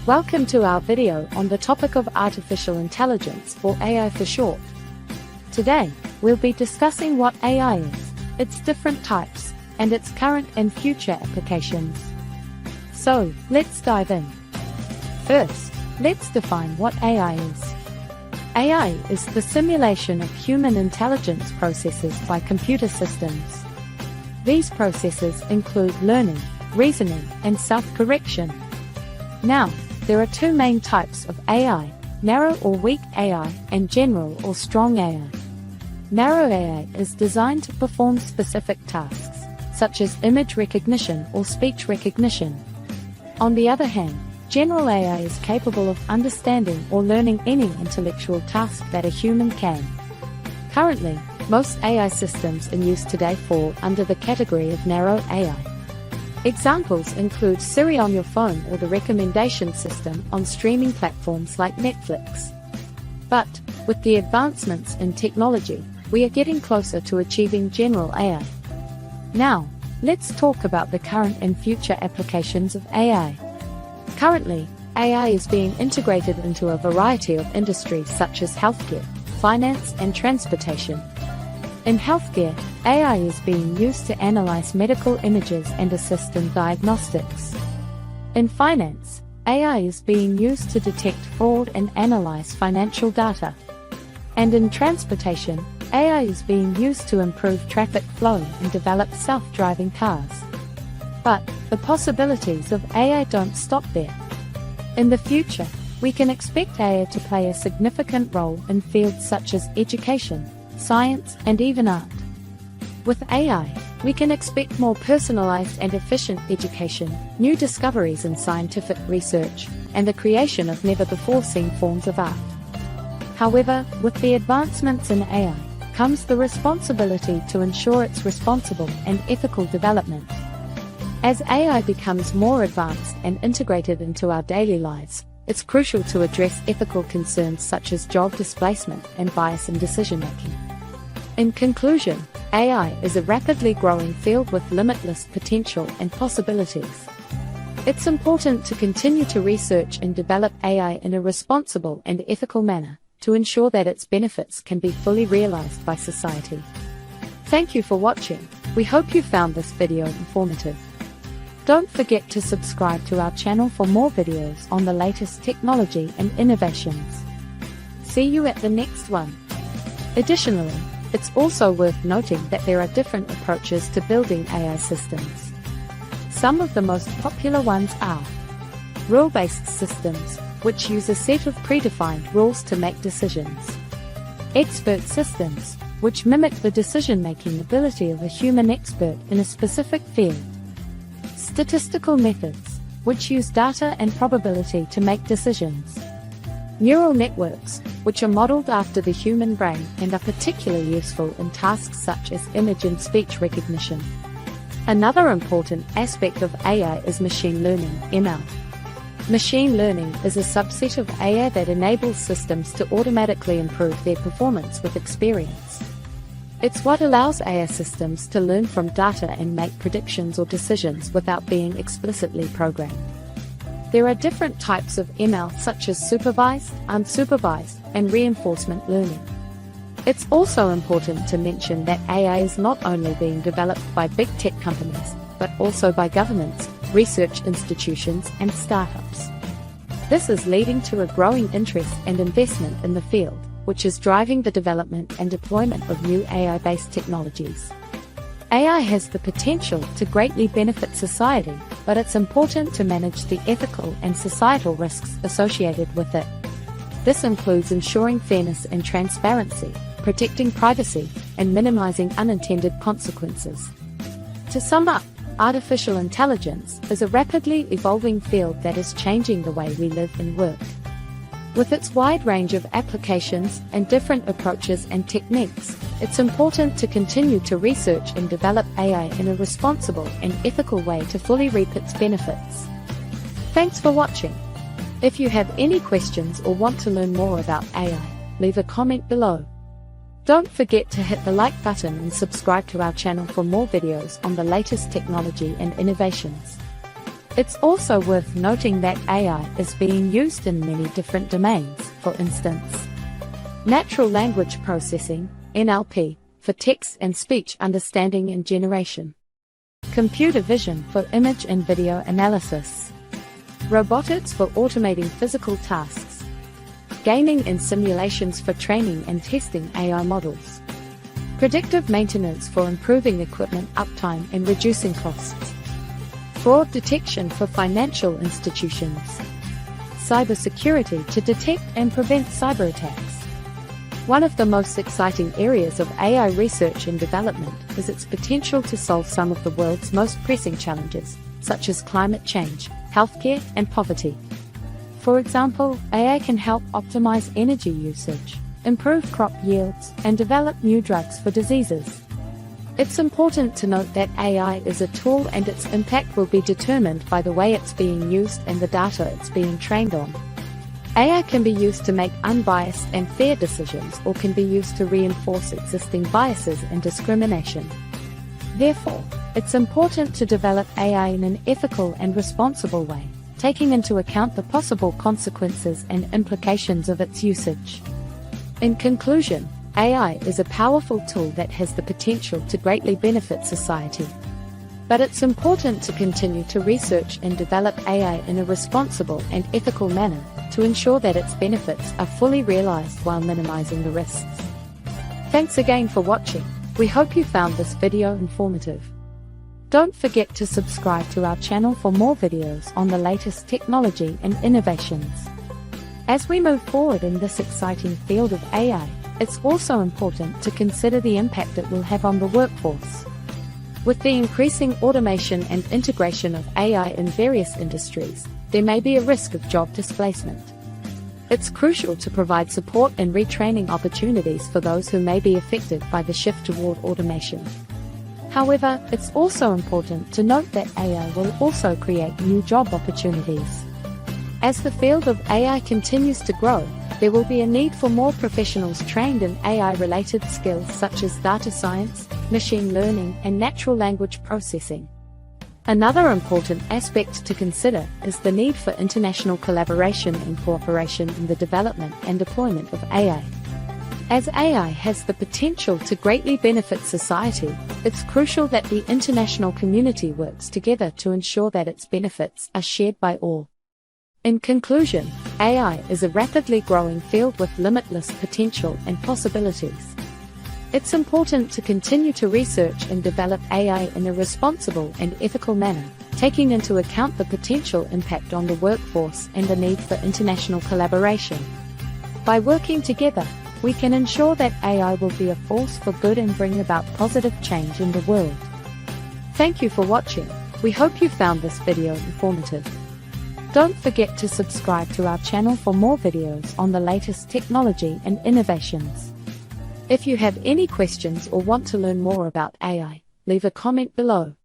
Welcome to our video on the topic of artificial intelligence, or AI for short. Today, we'll be discussing what AI is, its different types, and its current and future applications. So, let's dive in. First, let's define what AI is. AI is the simulation of human intelligence processes by computer systems. These processes include learning, reasoning, and self-correction. Now, there are two main types of AI, narrow or weak AI, and general or strong AI. Narrow AI is designed to perform specific tasks, such as image recognition or speech recognition. On the other hand, general AI is capable of understanding or learning any intellectual task that a human can. Currently, most AI systems in use today fall under the category of narrow AI. Examples include Siri on your phone or the recommendation system on streaming platforms like Netflix. But, with the advancements in technology, we are getting closer to achieving general AI. Now, let's talk about the current and future applications of AI. Currently, AI is being integrated into a variety of industries such as healthcare, finance, and transportation. In healthcare, AI is being used to analyze medical images and assist in diagnostics. In finance, AI is being used to detect fraud and analyze financial data. And in transportation, AI is being used to improve traffic flow and develop self-driving cars. But the possibilities of AI don't stop there. In the future, we can expect AI to play a significant role in fields such as education, science, and even art. With AI, we can expect more personalized and efficient education, new discoveries in scientific research, and the creation of never-before-seen forms of art. However, with the advancements in AI, comes the responsibility to ensure its responsible and ethical development. As AI becomes more advanced and integrated into our daily lives, it's crucial to address ethical concerns such as job displacement and bias in decision-making. In conclusion, AI is a rapidly growing field with limitless potential and possibilities. It's important to continue to research and develop AI in a responsible and ethical manner, to ensure that its benefits can be fully realized by society. Thank you for watching. We hope you found this video informative. Don't forget to subscribe to our channel for more videos on the latest technology and innovations. See you at the next one. Additionally, it's also worth noting that there are different approaches to building AI systems. Some of the most popular ones are rule-based systems, which use a set of predefined rules to make decisions. Expert systems, which mimic the decision-making ability of a human expert in a specific field. Statistical methods, which use data and probability to make decisions. Neural networks, which are modeled after the human brain and are particularly useful in tasks such as image and speech recognition. Another important aspect of AI is machine learning, ML. Machine learning is a subset of AI that enables systems to automatically improve their performance with experience. It's what allows AI systems to learn from data and make predictions or decisions without being explicitly programmed. There are different types of ML such as supervised, unsupervised, and reinforcement learning. It's also important to mention that AI is not only being developed by big tech companies, but also by governments, research institutions, and startups. This is leading to a growing interest and investment in the field, which is driving the development and deployment of new AI-based technologies. AI has the potential to greatly benefit society, but it's important to manage the ethical and societal risks associated with it. This includes ensuring fairness and transparency, protecting privacy, and minimizing unintended consequences. To sum up, artificial intelligence is a rapidly evolving field that is changing the way we live and work. With its wide range of applications and different approaches and techniques, it's important to continue to research and develop AI in a responsible and ethical way to fully reap its benefits. Thanks for watching. If you have any questions or want to learn more about AI, leave a comment below. Don't forget to hit the like button and subscribe to our channel for more videos on the latest technology and innovations. It's also worth noting that AI is being used in many different domains, for instance, natural language processing, NLP, for text and speech understanding and generation, computer vision for image and video analysis, robotics for automating physical tasks, gaming and simulations for training and testing AI models, predictive maintenance for improving equipment uptime and reducing costs, fraud detection for financial institutions, cybersecurity to detect and prevent cyber attacks. One of the most exciting areas of AI research and development is its potential to solve some of the world's most pressing challenges, such as climate change, healthcare, and poverty. For example, AI can help optimize energy usage, improve crop yields, and develop new drugs for diseases. It's important to note that AI is a tool and its impact will be determined by the way it's being used and the data it's being trained on. AI can be used to make unbiased and fair decisions or can be used to reinforce existing biases and discrimination. Therefore, it's important to develop AI in an ethical and responsible way, taking into account the possible consequences and implications of its usage. In conclusion, AI is a powerful tool that has the potential to greatly benefit society. But it's important to continue to research and develop AI in a responsible and ethical manner to ensure that its benefits are fully realized while minimizing the risks. Thanks again for watching. We hope you found this video informative. Don't forget to subscribe to our channel for more videos on the latest technology and innovations. As we move forward in this exciting field of AI, it's also important to consider the impact it will have on the workforce. With the increasing automation and integration of AI in various industries, there may be a risk of job displacement. It's crucial to provide support and retraining opportunities for those who may be affected by the shift toward automation. However, it's also important to note that AI will also create new job opportunities. As the field of AI continues to grow, there will be a need for more professionals trained in AI-related skills such as data science, machine learning, and natural language processing. Another important aspect to consider is the need for international collaboration and cooperation in the development and deployment of AI. As AI has the potential to greatly benefit society, it's crucial that the international community works together to ensure that its benefits are shared by all. In conclusion, AI is a rapidly growing field with limitless potential and possibilities. It's important to continue to research and develop AI in a responsible and ethical manner, taking into account the potential impact on the workforce and the need for international collaboration. By working together, we can ensure that AI will be a force for good and bring about positive change in the world. Thank you for watching. We hope you found this video informative. Don't forget to subscribe to our channel for more videos on the latest technology and innovations. If you have any questions or want to learn more about AI, leave a comment below.